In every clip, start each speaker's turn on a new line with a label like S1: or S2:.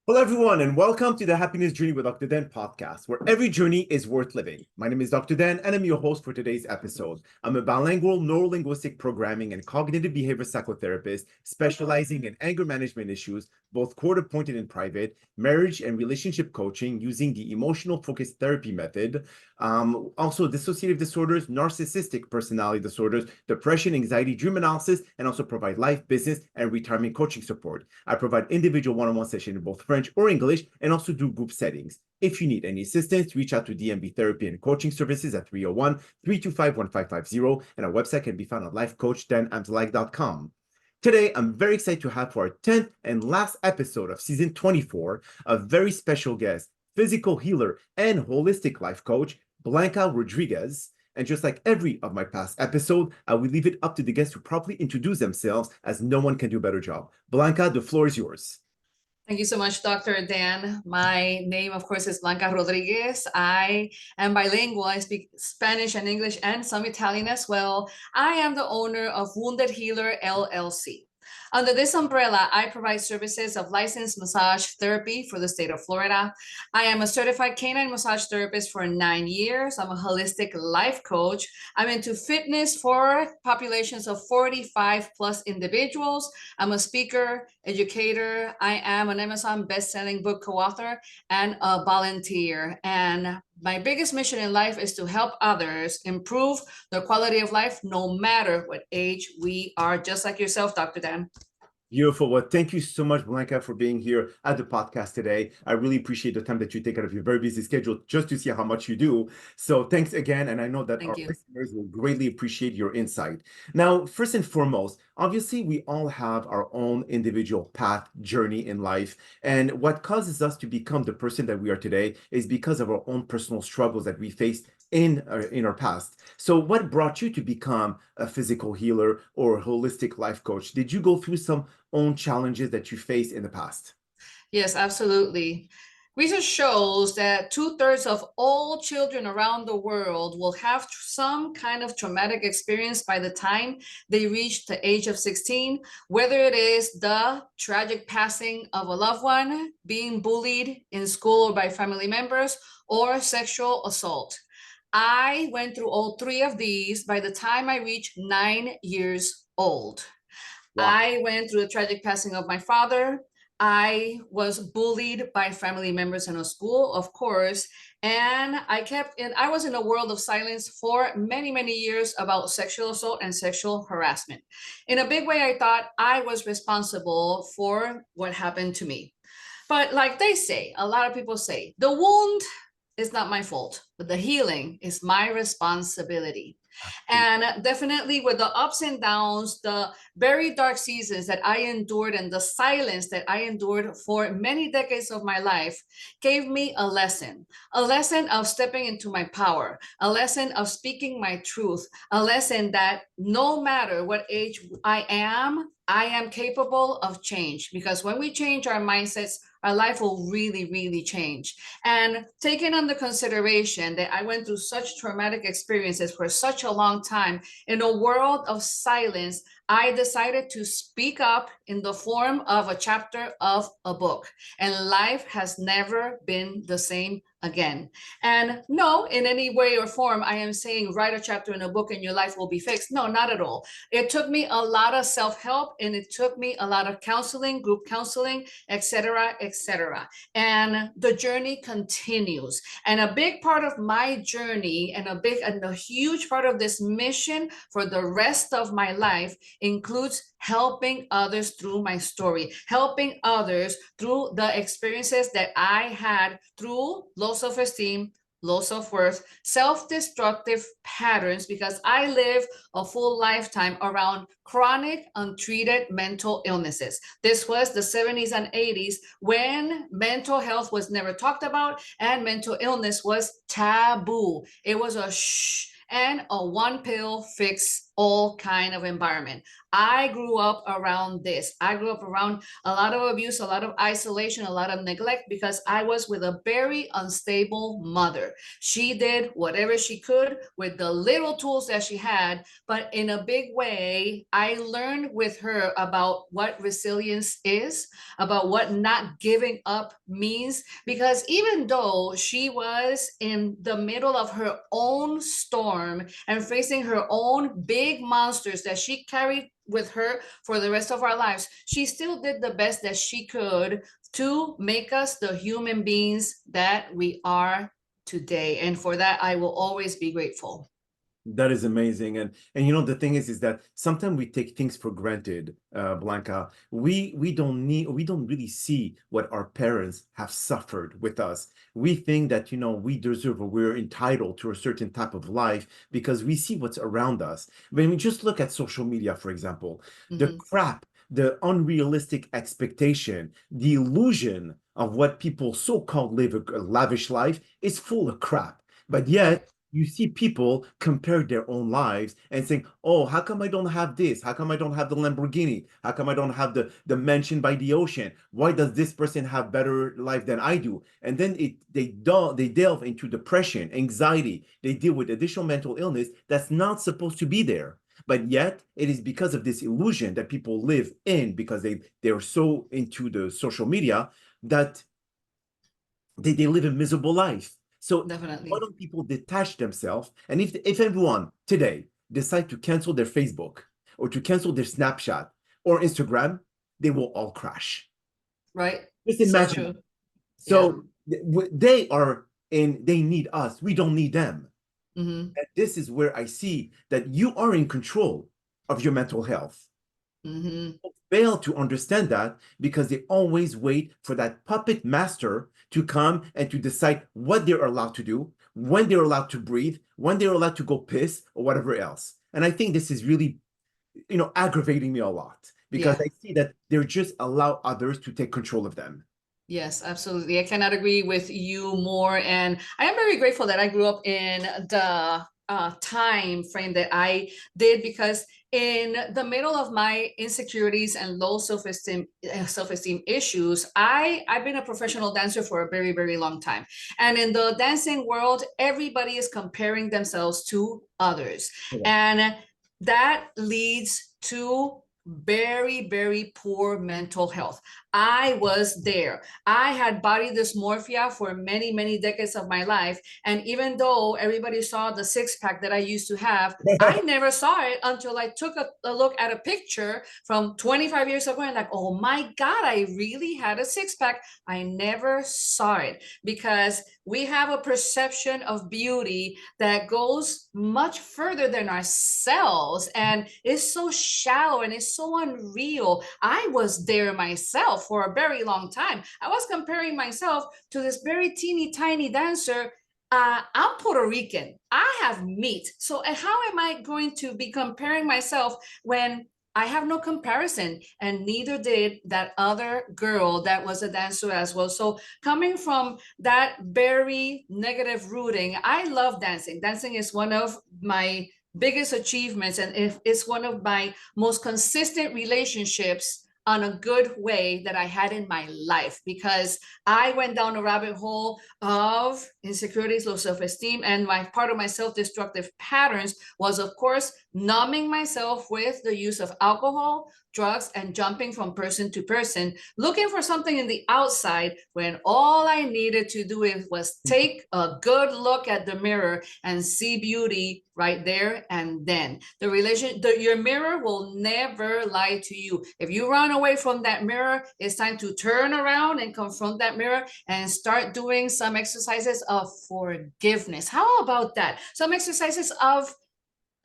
S1: Hello, everyone, and welcome to the Happiness Journey with Dr. Dan podcast, where every journey is worth living. My name is Dr. Dan, and I'm your host for today's episode. I'm a bilingual neurolinguistic programming and cognitive behavior psychotherapist specializing in anger management issues, both court-appointed and private, marriage and relationship coaching using the emotional-focused therapy method, also dissociative disorders, narcissistic personality disorders, depression, anxiety, dream analysis, and also provide life, business, and retirement coaching support. I provide individual one-on-one sessions in both French or English, and also do group settings. If you need any assistance, reach out to DMB Therapy and Coaching Services at 301-325-1550, and our website can be found at lifecoach.drdanamzallag.com. Today, I'm very excited to have for our 10th and last episode of season 24, a very special guest, physical healer and holistic life coach, Blanca Rodriguez. And just like every of my past episode, I will leave it up to the guests to properly introduce themselves, as no one can do a better job. Blanca, the floor is yours.
S2: Thank you so much, Dr. Dan. My name, of course, is Blanca Rodriguez. I am bilingual. I speak Spanish and English and some Italian as well. I am the owner of Wounded Healer, LLC. Under this umbrella, I provide services of licensed massage therapy for the state of Florida. I am a certified canine massage therapist for 9 years. I'm a holistic life coach. I'm into fitness for populations of 45 plus individuals. I'm a speaker, educator. I am an Amazon best-selling book co-author and a volunteer. And my biggest mission in life is to help others improve their quality of life, no matter what age we are, just like yourself, Dr. Dan.
S1: Beautiful. Well, thank you so much, Blanca, for being here at the podcast today. I really appreciate the time that you take out of your very busy schedule just to see how much you do. So thanks again. And I know that our listeners will greatly appreciate your insight. Now, first and foremost, obviously, we all have our own individual path, journey in life. And what causes us to become the person that we are today is because of our own personal struggles that we faced in our past. So what brought you to become a physical healer or holistic life coach? Did you go through some own challenges that you faced in the past?
S2: Yes, absolutely. Research shows that 2/3 of all children around the world will have some kind of traumatic experience by the time they reach the age of 16, whether it is the tragic passing of a loved one, being bullied in school or by family members, or sexual assault. I went through all three of these by the time I reached 9 years old.
S1: Wow.
S2: I went through the tragic passing of my father. I was bullied by family members in a school, of course, and I was in a world of silence for many, many years about sexual assault and sexual harassment. In a big way, I thought I was responsible for what happened to me. But like they say, a lot of people say, the wound is not my fault, but the healing is my responsibility. And definitely with the ups and downs, the very dark seasons that I endured and the silence that I endured for many decades of my life gave me a lesson of stepping into my power, a lesson of speaking my truth, a lesson that no matter what age I am capable of change, because when we change our mindsets, our life will really, really change. And taking under consideration that I went through such traumatic experiences for such a long time in a world of silence, I decided to speak up in the form of a chapter of a book. And life has never been the same again. And no, in any way or form, I am saying write a chapter in a book and your life will be fixed. No, not at all. It took me a lot of self-help, and it took me a lot of counseling, group counseling, etc., etc. And the journey continues. And a big part of my journey and a huge part of this mission for the rest of my life includes helping others through my story, helping others through the experiences that I had through low self-esteem, low self-worth, self-destructive patterns, because I live a full lifetime around chronic, untreated mental illnesses. This was the 70s and 80s when mental health was never talked about and mental illness was taboo. It was a shh and a one pill fix all kind of environment. I grew up around this. I grew up around a lot of abuse, a lot of isolation, a lot of neglect, because I was with a very unstable mother. She did whatever she could with the little tools that she had, but in a big way, I learned with her about what resilience is, about what not giving up means, because even though she was in the middle of her own storm and facing her own big monsters that she carried with her for the rest of our lives, she still did the best that she could to make us the human beings that we are today. And for that, I will always be grateful.
S1: That is amazing. And you know, the thing is that sometimes we take things for granted, Blanca. We don't really see what our parents have suffered with us. We think that, you know, we deserve or we're entitled to a certain type of life because we see what's around us. When we just look at social media, for example, the crap, the unrealistic expectation, the illusion of what people so-called live a lavish life is full of crap. But yet, you see people compare their own lives and saying, oh, how come I don't have this? How come I don't have the Lamborghini? How come I don't have the mansion by the ocean? Why does this person have better life than I do? And then they delve into depression, anxiety. They deal with additional mental illness that's not supposed to be there. But yet it is because of this illusion that people live in, because they're so into the social media that they live a miserable life. So
S2: Definitely.
S1: why don't people detach themselves? And if everyone today decide to cancel their Facebook or to cancel their Snapchat or Instagram, they will all crash.
S2: Right.
S1: Just imagine. So they need us. We don't need them. And this is where I see that you are in control of your mental health. Fail to understand that because they always wait for that puppet master to come and to decide what they're allowed to do, when they're allowed to breathe, when they're allowed to go piss or whatever else. And I think this is really, you know, aggravating me a lot because I see that they're just allow others to take control of them.
S2: Yes, absolutely. I cannot agree with you more. And I am very grateful that I grew up in the time frame that I did, because in the middle of my insecurities and low self-esteem issues, I've been a professional dancer for a very, very long time. And in the dancing world, everybody is comparing themselves to others. And that leads to very, very poor mental health. I was there. I had body dysmorphia for many, many decades of my life. And even though everybody saw the six-pack that I used to have, I never saw it until I took a look at a picture from 25 years ago and like, oh my God, I really had a six-pack. I never saw it because we have a perception of beauty that goes much further than ourselves and is so shallow and is so unreal. I was there myself for a very long time. I was comparing myself to this very teeny tiny dancer. I'm Puerto Rican. I have meat. So how am I going to be comparing myself when I have no comparison, and neither did that other girl that was a dancer as well. So coming from that very negative rooting, I love dancing. Dancing is one of my biggest achievements, and it's one of my most consistent relationships on a good way that I had in my life, because I went down a rabbit hole of insecurities, low self-esteem, and part of my self-destructive patterns was, of course, numbing myself with the use of alcohol, drugs, and jumping from person to person, looking for something in the outside when all I needed to do was take a good look at the mirror and see beauty right there and then. Your mirror will never lie to you. If you run away from that mirror, it's time to turn around and confront that mirror and start doing some exercises of forgiveness. How about that? Some exercises of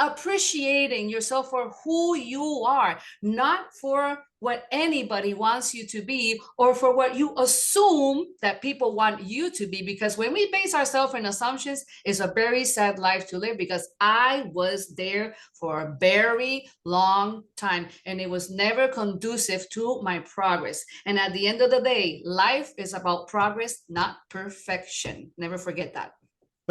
S2: appreciating yourself for who you are, not for what anybody wants you to be or for what you assume that people want you to be. Because when we base ourselves in assumptions, it's a very sad life to live, because I was there for a very long time and it was never conducive to my progress. And at the end of the day, life is about progress, not perfection. Never forget that.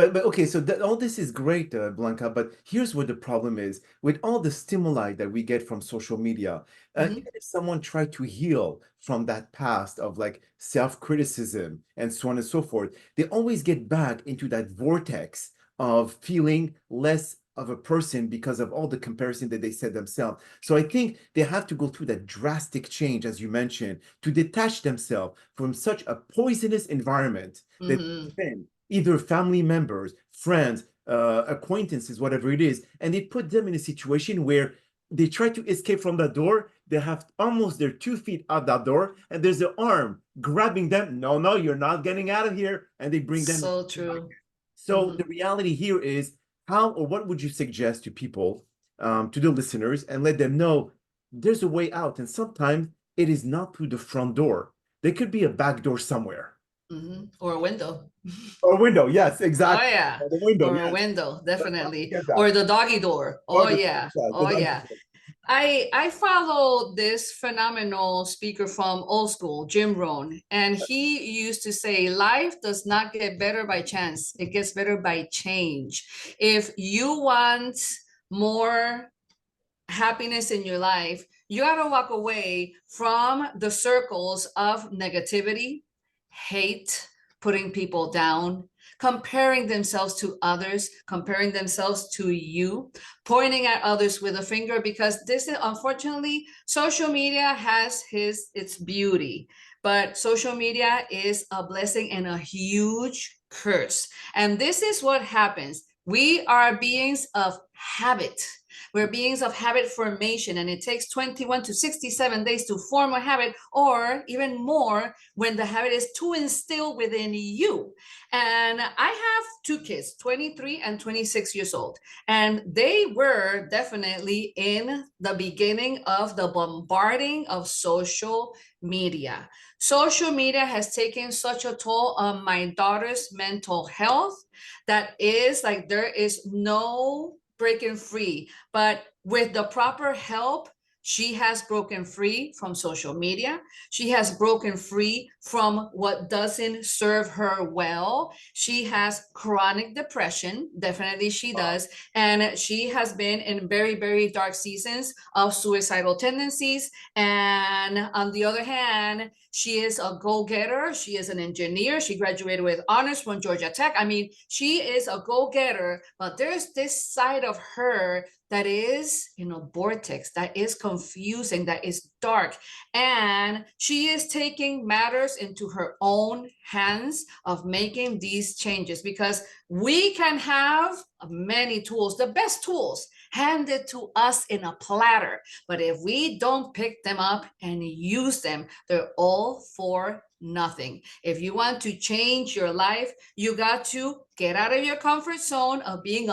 S1: But okay, so all this is great, Blanca, but here's what the problem is. With all the stimuli that we get from social media,
S2: Mhm.
S1: even if someone tried to heal from that past of like self-criticism and so on and so forth, they always get back into that vortex of feeling less of a person because of all the comparison that they set themselves. So I think they have to go through that drastic change, as you mentioned, to detach themselves from such a poisonous environment that
S2: Mhm.
S1: they've been either family members, friends, acquaintances, whatever it is, and they put them in a situation where they try to escape from that door. They have almost their 2 feet out that door, and there's an arm grabbing them. No, no, you're not getting out of here, and they bring them
S2: So
S1: back.
S2: true.
S1: So
S2: Mhm.
S1: the reality here is how or what would you suggest to people, to the listeners, and let them know there's a way out, and sometimes it is not through the front door. There could be a back door somewhere.
S2: Mhm. Or a window.
S1: Or a window, yes,
S2: Oh
S1: exactly.
S2: yeah.
S1: The window,
S2: Or a
S1: yes.
S2: window,
S1: Let's not
S2: definitely.
S1: forget
S2: Or
S1: that.
S2: the doggy door.
S1: Or
S2: Oh
S1: the,
S2: yeah.
S1: yeah, the
S2: Oh
S1: dog.
S2: yeah. I follow this phenomenal speaker from old school, Jim Rohn, and he used to say, life does not get better by chance. It gets better by change. If you want more happiness in your life, you got to walk away from the circles of negativity, hate, putting people down, comparing themselves to others, comparing themselves to you, pointing at others with a finger, because this is, unfortunately, social media has its beauty, but social media is a blessing and a huge curse. And this is what happens. We are beings of habit. We're beings of habit formation, and it takes 21 to 67 days to form a habit, or even more when the habit is to instill within you. And I have two kids, 23 and 26 years old, and they were definitely in the beginning of the bombarding of social media. Social media has taken such a toll on my daughter's mental health that is like there is no breaking free. But with the proper help, she has broken free from social media. She has broken free from what doesn't serve her well. She has chronic depression. Definitely she does. And she has been in very, very dark seasons of suicidal tendencies. And on the other hand, she is a go-getter. She is an engineer. She graduated with honors from Georgia Tech. I mean, she is a go-getter, but there's this side of her that is in a vortex, that is confusing, that is dark. And she is taking matters into her own hands of making these changes, because we can have many tools, the best tools, handed to us in a platter. But if we don't pick them up and use them, they're all for nothing. If you want to change your life, you got to get out of your comfort zone of being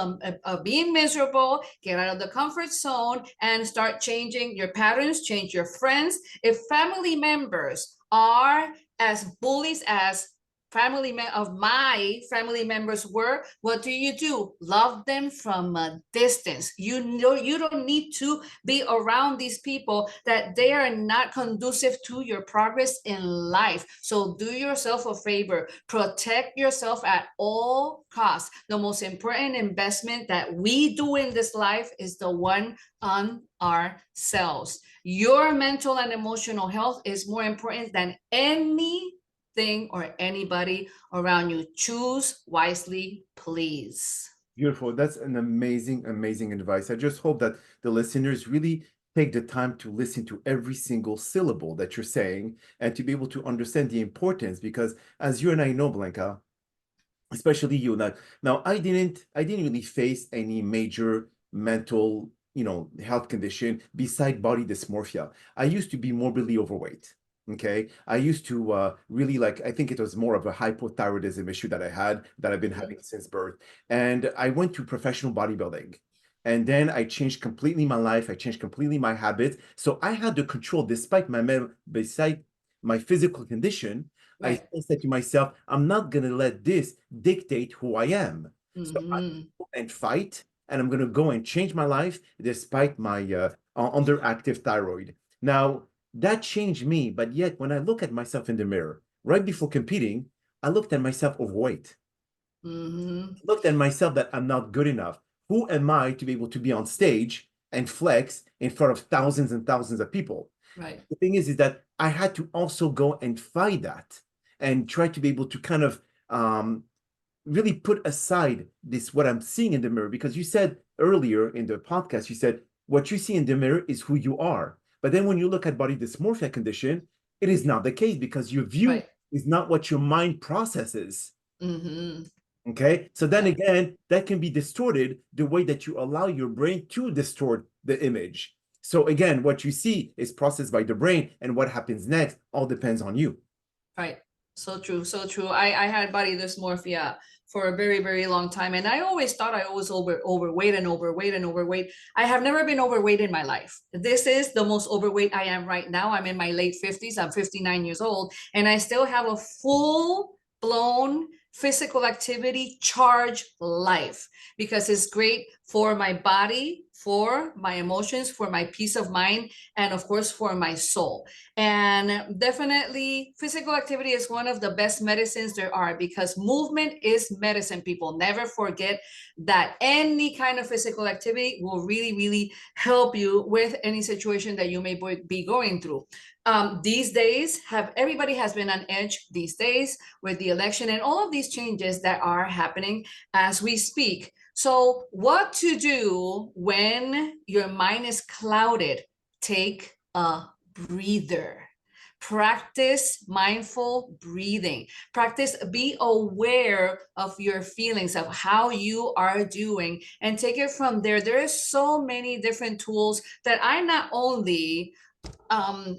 S2: miserable, get out of the comfort zone and start changing your patterns, change your friends. If family members are as bullies as my family members were, what do? Love them from a distance. You know, you don't need to be around these people that they are not conducive to your progress in life. So do yourself a favor, protect yourself at all costs. The most important investment that we do in this life is the one on ourselves. Your mental and emotional health is more important than anything or anybody around you. Choose wisely, please.
S1: Beautiful. That's an amazing, amazing advice. I just hope that the listeners really take the time to listen to every single syllable that you're saying and to be able to understand the importance, because as you and I know, Blanca, especially you, now I didn't really face any major mental, health condition beside body dysmorphia. I used to be morbidly overweight. Okay. I used to really, like, I think it was more of a hypothyroidism issue that I had, that I've been
S2: Mhm.
S1: having since birth. And I went to professional bodybuilding. And then I changed completely my life. I changed completely my habits. So I had the control despite beside my physical condition. I
S2: Right.
S1: still said to myself, I'm not going to let this dictate who I am. So I'm
S2: Mm-hmm.
S1: going to fight, and I'm going to go and change my life despite my underactive thyroid. Now, that changed me, but yet when I look at myself in the mirror, right before competing, I looked at myself overweight. Looked at myself that I'm not good enough. Who am I to be able to be on stage and flex in front of thousands and thousands of people?
S2: Right.
S1: The thing is that I had to also go and fight that and try to be able to kind of really put aside this, what I'm seeing in the mirror, because you said earlier in the podcast, you said, what you see in the mirror is who you are. But then when you look at body dysmorphia condition, it is not the case, because your view
S2: Right.
S1: is not what your mind processes.
S2: Mm-hmm.
S1: Okay, so then
S2: Yeah.
S1: again, that can be distorted the way that you allow your brain to distort the image. So again, what you see is processed by the brain, and what happens next all depends on you.
S2: Right. So true. So true. I had body dysmorphia for a very, very long time. And I always thought I was overweight and overweight and overweight. I have never been overweight in my life. This is the most overweight I am right now. I'm in my late 50s. I'm 59 years old, and I still have a full blown physical activity charge life, because it's great for my body, for my emotions, for my peace of mind, and of course for my soul. And definitely physical activity is one of the best medicines there are, because movement is medicine. People never forget that any kind of physical activity will really, really help you with any situation that you may be going through. These days, everybody has been on edge these days with the election and all of these changes that are happening as we speak. So what to do when your mind is clouded? Take a breather. Practice mindful breathing. Practice, be aware of your feelings, of how you are doing, and take it from there. There are so many different tools that I not only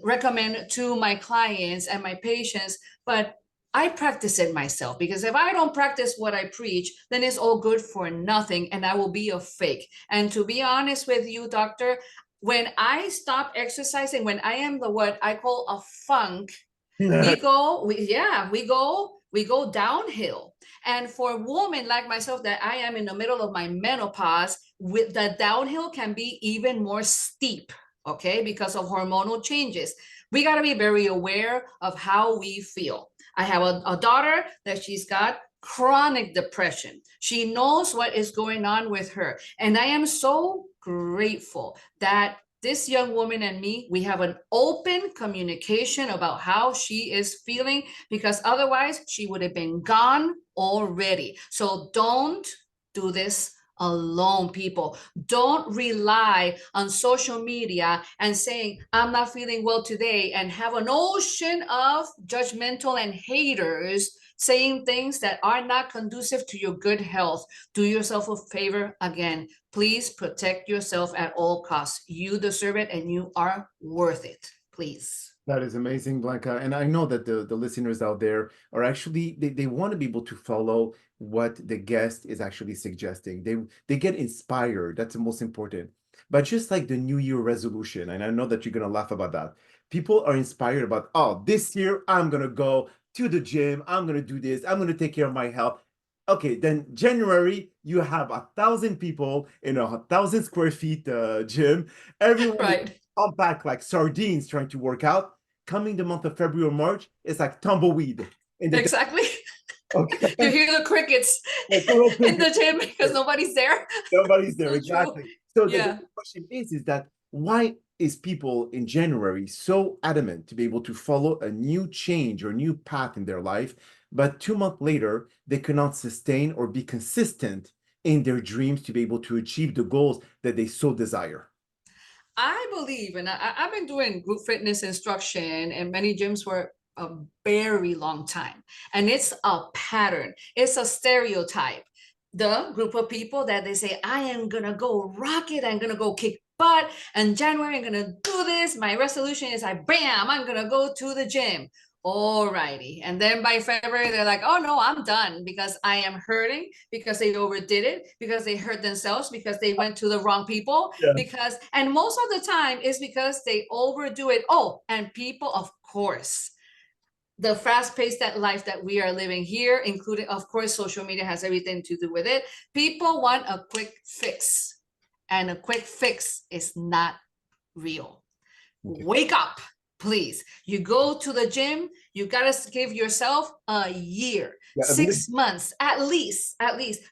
S2: recommend to my clients and my patients, but I practice it myself, because if I don't practice what I preach, then it's all good for nothing, and I will be a fake. And to be honest with you, doctor, when I stop exercising, when I am what I call a funk, we go downhill. And for women like myself, that I am in the middle of my menopause, with the downhill can be even more steep, okay, because of hormonal changes. We got to be very aware of how we feel. I have a daughter that she's got chronic depression. She knows what is going on with her. And I am so grateful that this young woman and me, we have an open communication about how she is feeling, because otherwise she would have been gone already. So don't do this alone, people. Don't rely on social media and saying, I'm not feeling well today, and have an ocean of judgmental and haters saying things that are not conducive to your good health. Do yourself a favor again. Please protect yourself at all costs. You deserve it, and you are worth it. Please.
S1: That is amazing, Blanca. And I know that the listeners out there are actually, they want to be able to follow what the guest is actually suggesting. They get inspired. That's the most important. But just like the New Year resolution, and I know that you're going to laugh about that, people are inspired about, oh, this year I'm going to go to the gym. I'm going to do this. I'm going to take care of my health. Okay, then January, you have 1,000 people in 1,000 square feet gym. Everyone
S2: Right.
S1: come back like sardines trying to work out. Coming the month of February or March, it's like tumbleweed.
S2: Exactly.
S1: Okay.
S2: You hear the crickets in the gym because nobody's there.
S1: Nobody's there,
S2: So
S1: exactly.
S2: true.
S1: So
S2: Yeah.
S1: the question is that why is people in January so adamant to be able to follow a new change or new path in their life, but 2 months later, they cannot sustain or be consistent in their dreams to be able to achieve the goals that they so desire?
S2: I believe, and I've been doing group fitness instruction in many gyms for a very long time. And it's a pattern, it's a stereotype. The group of people that they say, I am going to go rock it, I'm going to go kick butt. And January, I'm going to do this. My resolution is bam, I'm going to go to the gym. All righty. And then by February, they're like, oh no, I'm done, because I am hurting, because they overdid it, because they hurt themselves, because they went to the wrong people, because, and most of the time is because they overdo it. Oh, and people, of course, the fast-paced life that we are living here, including, of course, social media has everything to do with it. People want a quick fix, and a quick fix is not real.
S1: Okay.
S2: Wake up. please, you go to the gym, you got to give yourself a year,
S1: Yeah,
S2: 6 months, at least.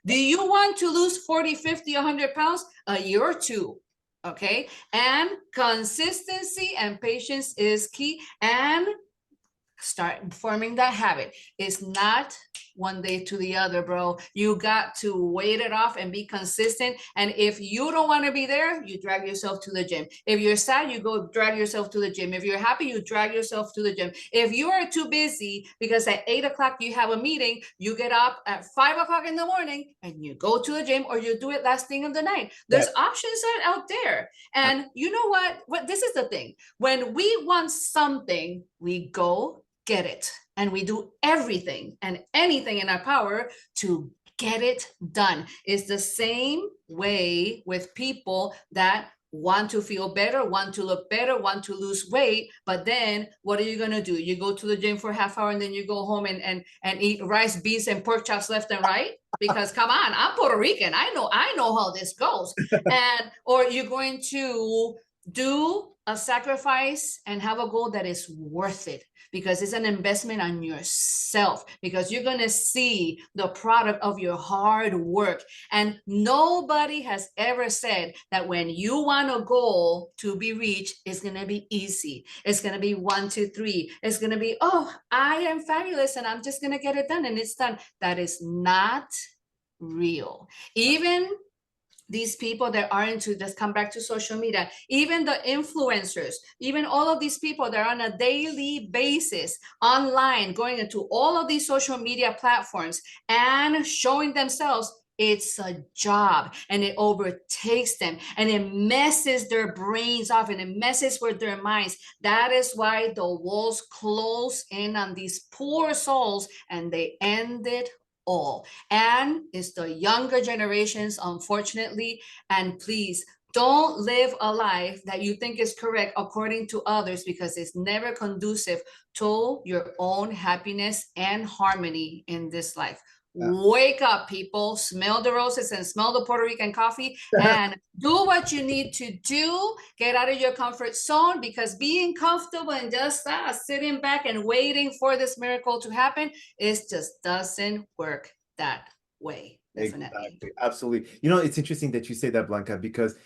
S2: Do you want to lose 40, 50, 100 pounds? A year or two. Okay. And consistency and patience is key. And start forming that habit. It's not one day to the other, bro. You got to wait it off and be consistent. And if you don't want to be there, you drag yourself to the gym. If you're sad, you go drag yourself to the gym. If you're happy, you drag yourself to the gym. If you are too busy because at 8 o'clock you have a meeting, you get up at 5 o'clock in the morning and you go to the gym, or you do it last thing of the night. There's options out there. And you know what? This is the thing. When we want something, we go get it. And we do everything and anything in our power to get it done. It's the same way with people that want to feel better, want to look better, want to lose weight. But then what are you going to do? You go to the gym for half hour and then you go home and eat rice, beans, and pork chops left and right. Because come on, I'm Puerto Rican. I know how this goes. Or you're going to do a sacrifice and have a goal that is worth it, because it's an investment on yourself, because you're going to see the product of your hard work. And nobody has ever said that when you want a goal to be reached, it's going to be easy. It's going to be 1, 2, 3. It's going to be, oh, I am fabulous and I'm just going to get it done and it's done. That is not real. Even these people that are into, just come back to social media, even the influencers, even all of these people that are on a daily basis online, going into all of these social media platforms and showing themselves, it's a job and it overtakes them and it messes their brains off and it messes with their minds. That is why the walls close in on these poor souls and they end it all. And it's the younger generations, unfortunately. And please don't live a life that you think is correct according to others, because it's never conducive to your own happiness and harmony in this life. Wake up, people. Smell the roses and smell the Puerto Rican coffee and do what you need to do. Get out of your comfort zone, because being comfortable and just sitting back and waiting for this miracle to happen, it just doesn't work that way. Definitely.
S1: Exactly. Absolutely. You know, it's interesting that you say that, Blanca, because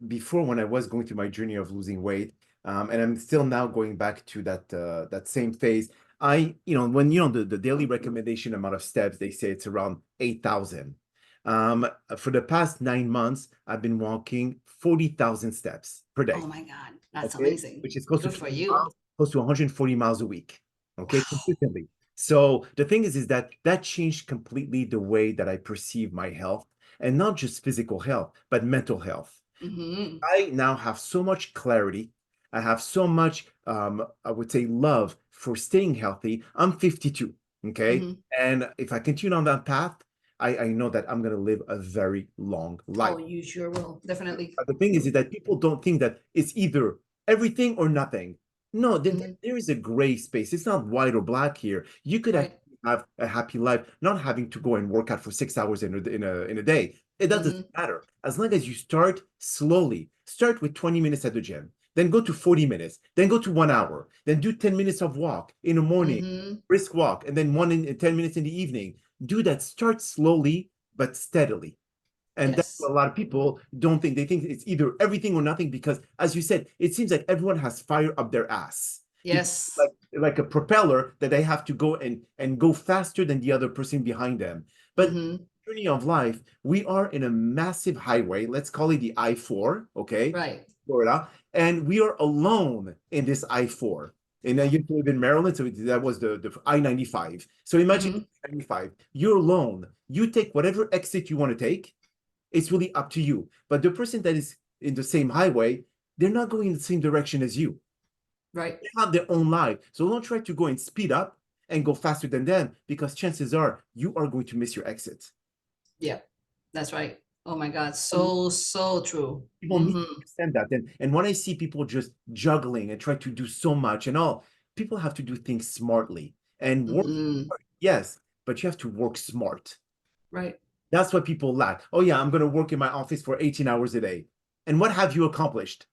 S1: before, when I was going through my journey of losing weight, and I'm still now going back to that same phase, when the daily recommendation amount of steps, they say it's around 8,000. For the past 9 months, I've been walking 40,000 steps per day.
S2: Oh my God, that's amazing.
S1: Which is close
S2: Good
S1: to
S2: for you.
S1: close to 140 miles a week. Okay, consistently. So the thing is that changed completely the way that I perceive my health, and not just physical health, but mental health. I now have so much clarity. I have so much, I would say, love for staying healthy. I'm 52, okay? And if I continue on that path, I know that I'm going to live a very long life.
S2: Oh, you sure will. Definitely.
S1: But the thing is that people don't think that it's either everything or nothing. No, there is a gray space. It's not white or black here. You could have a happy life, not having to go and work out for 6 hours in a day. It doesn't matter. As long as you start slowly, start with 20 minutes at the gym, then go to 40 minutes, then go to 1 hour, then do 10 minutes of walk in the morning, brisk walk, and then 10 minutes in the evening. Do that. Start slowly, but steadily. And that's what a lot of people don't think. They think it's either everything or nothing, because, as you said, it seems like everyone has fire up their ass.
S2: Yes.
S1: It's like a propeller that they have to go and go faster than the other person behind them. But journey of life, we are in a massive highway. Let's call it the I-4, okay?
S2: Right.
S1: Florida. And we are alone in this I-4. And you live in Maryland, so that was the I-95. So imagine 95. You're alone. You take whatever exit you want to take. It's really up to you. But the person that is in the same highway, they're not going in the same direction as you.
S2: Right.
S1: They have their own life. So don't try to go and speed up and go faster than them, because chances are you are going to miss your exit.
S2: Yeah, that's right. Oh my God. So true.
S1: People need to understand that. And when I see people just juggling and try to do so much and all, people have to do things smartly and work smart, yes, but you have to work smart.
S2: Right.
S1: That's what people lack. Oh yeah, I'm going to work in my office for 18 hours a day. And what have you accomplished?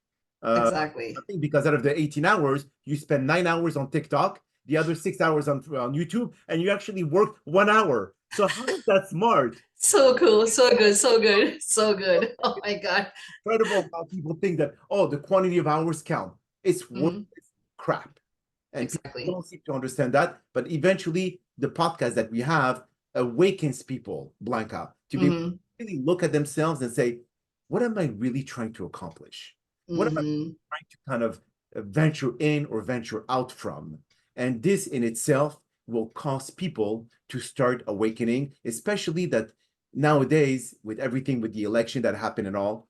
S2: Exactly.
S1: I think because out of the 18 hours, you spend 9 hours on TikTok, the other 6 hours on YouTube, and you actually work 1 hour. So how is that smart?
S2: So cool. So good. So good. So good. Oh my God.
S1: Incredible how people think that, oh, the quantity of hours count. It's worthless crap. And people
S2: Exactly.
S1: don't seem to understand that. But eventually, the podcast that we have awakens people, Blanca, to be able to really look at themselves and say, what am I really trying to accomplish? What am I trying to kind of venture in or venture out from? And this in itself will cause people to start awakening, especially that nowadays, with everything with the election that happened and all,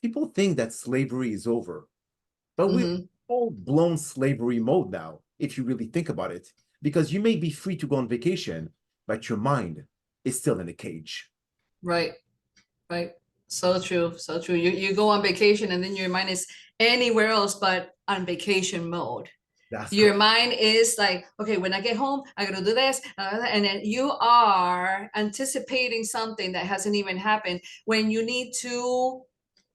S1: people think that slavery is over. But we're full-blown slavery mode now, if you really think about it, because you may be free to go on vacation, but your mind is still in a cage.
S2: Right. Right. So true. So true. You go on vacation and then your mind is anywhere else but on vacation mode.
S1: That's
S2: Your
S1: correct.
S2: mind is like, okay, when I get home, I gotta do this, and then you are anticipating something that hasn't even happened when you need to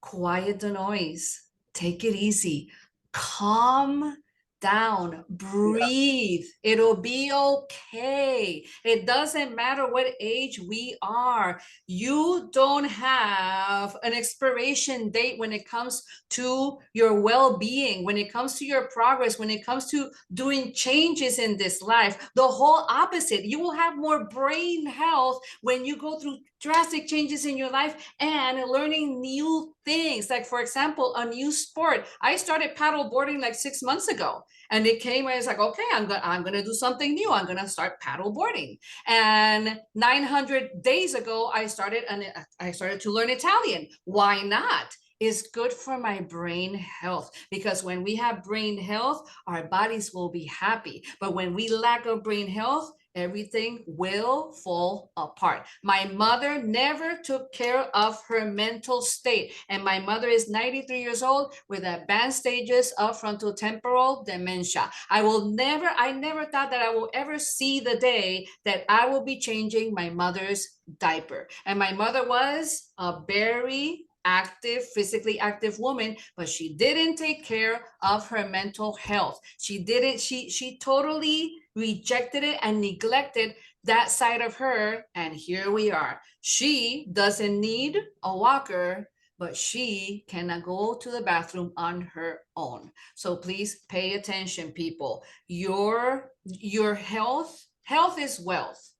S2: quiet the noise, take it easy, calm down,
S1: Yeah,
S2: breathe. It'll be okay. It doesn't matter what age we are. You don't have an expiration date when it comes to your well-being, when it comes to your progress, when it comes to doing changes in this life. The whole opposite. You will have more brain health when you go through drastic changes in your life and learning new things. Like, for example, a new sport. I started paddle boarding like 6 months ago, and it came and it's like, okay, I'm gonna do something new. I'm gonna start paddle boarding. And 900 days ago, I started to learn Italian. Why not? Is good for my brain health, because when we have brain health, our bodies will be happy. But when we lack of brain health, everything will fall apart. My mother never took care of her mental state, and my mother is 93 years old with advanced stages of frontotemporal dementia. I never thought that I will ever see the day that I will be changing my mother's diaper. And my mother was a very physically active woman, but she didn't take care of her mental health. She totally rejected it and neglected that side of her. And here we are. She doesn't need a walker, but she cannot go to the bathroom on her own. So please pay attention, people. Your health is wealth.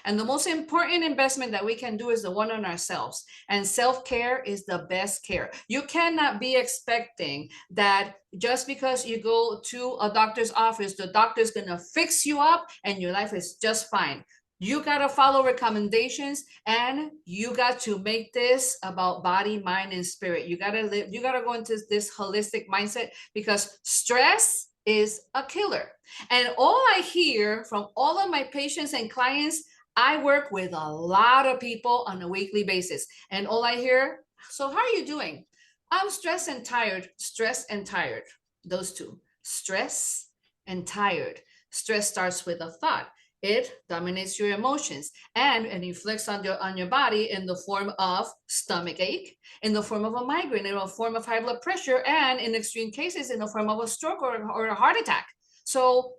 S2: And the most important investment that we can do is the one on ourselves. And self-care is the best care. You cannot be expecting that just because you go to a doctor's office, the doctor's going to fix you up and your life is just fine. You got to follow recommendations, and you got to make this about body, mind, and spirit. You got to go into this holistic mindset, because stress is a killer. And all I hear from all of my patients and clients, I work with a lot of people on a weekly basis, and all I hear, so how are you doing? I'm stressed and tired. Stressed and tired. Those two. Stress and tired. Stress starts with a thought. It dominates your emotions, and it inflicts on your body in the form of stomach ache, in the form of a migraine, in the form of high blood pressure, and in extreme cases, in the form of a stroke or a heart attack. So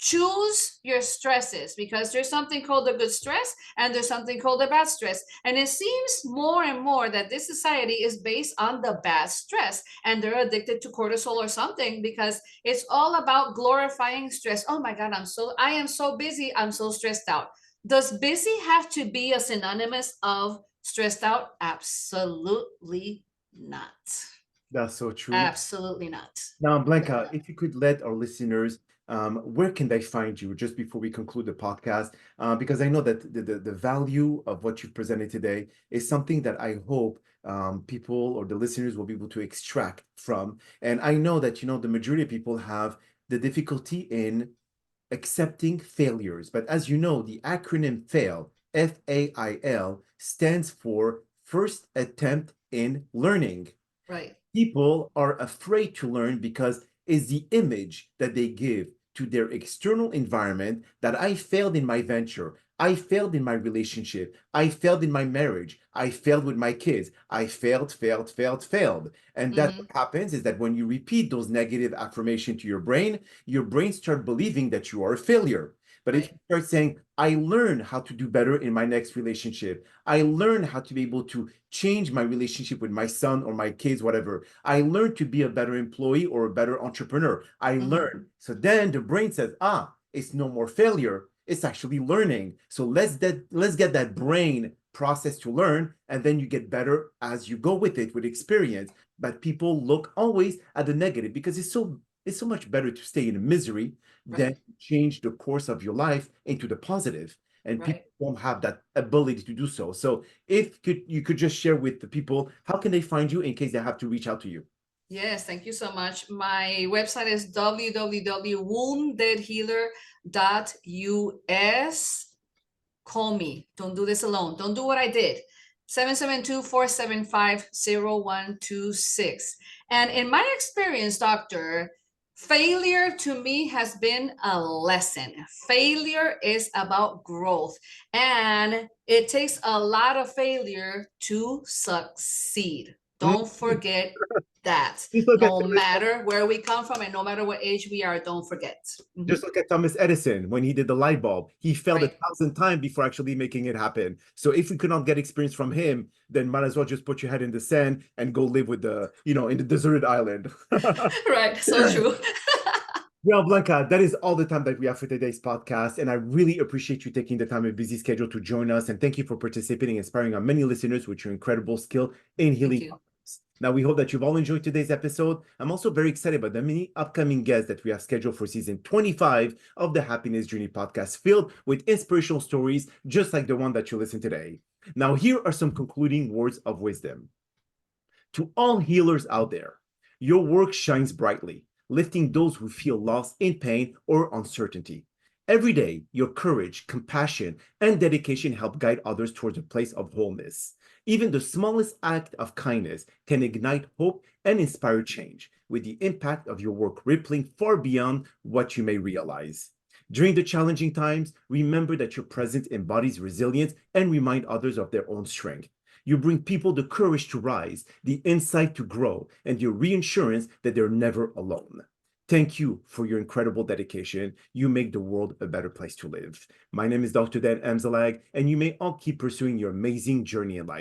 S2: choose your stresses, because there's something called a good stress and there's something called a bad stress. And it seems more and more that this society is based on the bad stress, and they're addicted to cortisol or something, because it's all about glorifying stress. Oh my God, I am so busy, I'm so stressed out. Does busy have to be a synonymous of stressed out? Absolutely not.
S1: That's so true.
S2: Absolutely not.
S1: Now, Blanca, if you could let our listeners, where can they find you just before we conclude the podcast? Because I know that the value of what you've presented today is something that I hope people or the listeners will be able to extract from. And I know that, the majority of people have the difficulty in accepting failures. But as you know, the acronym FAIL, FAIL, stands for First Attempt in Learning.
S2: Right.
S1: People are afraid to learn because it's the image that they give to their external environment that I failed in my venture. I failed in my relationship. I failed in my marriage. I failed with my kids. I failed. And that's what happens is that when you repeat those negative affirmations to your brain starts believing that you are a failure. But if you start saying, I learned how to do better in my next relationship, I learned how to be able to change my relationship with my son or my kids, whatever. I learned to be a better employee or a better entrepreneur. I learned. So then the brain says, it's no more failure. It's actually learning. So let's get that brain process to learn, and then you get better as you go with it with experience. But people look always at the negative because it's so much better to stay in misery than change the course of your life into the positive. And people don't have that ability to do so. So if you could just share with the people, how can they find you in case they have to reach out to you?
S2: Yes, thank you so much. My website is www.woundedhealer.us. Call me. Don't do this alone. Don't do what I did. 772-475-0126. And in my experience, doctor, failure to me has been a lesson. Failure is about growth, and it takes a lot of failure to succeed. Don't forget that. No matter where we come from and no matter what age we are, don't forget.
S1: Just look at Thomas Edison when he did the light bulb. He failed 1,000 times before actually making it happen. So if we could not get experience from him, then might as well just put your head in the sand and go live with in the deserted island.
S2: Right, so true.
S1: Well, Blanca, that is all the time that we have for today's podcast. And I really appreciate you taking the time in a busy schedule to join us. And thank you for participating and inspiring our many listeners with your incredible skill in healing. Now, we hope that you've all enjoyed today's episode. I'm also very excited about the many upcoming guests that we have scheduled for season 25 of the Happiness Journey podcast, filled with inspirational stories just like the one that you listened today. Now, here are some concluding words of wisdom. To all healers out there, your work shines brightly, lifting those who feel lost in pain or uncertainty. Every day, your courage, compassion, and dedication help guide others towards a place of wholeness. Even the smallest act of kindness can ignite hope and inspire change, with the impact of your work rippling far beyond what you may realize. During the challenging times, remember that your presence embodies resilience and remind others of their own strength. You bring people the courage to rise, the insight to grow, and your reassurance that they're never alone. Thank you for your incredible dedication. You make the world a better place to live. My name is Dr. Dan Amzallag, and you may all keep pursuing your amazing journey in life.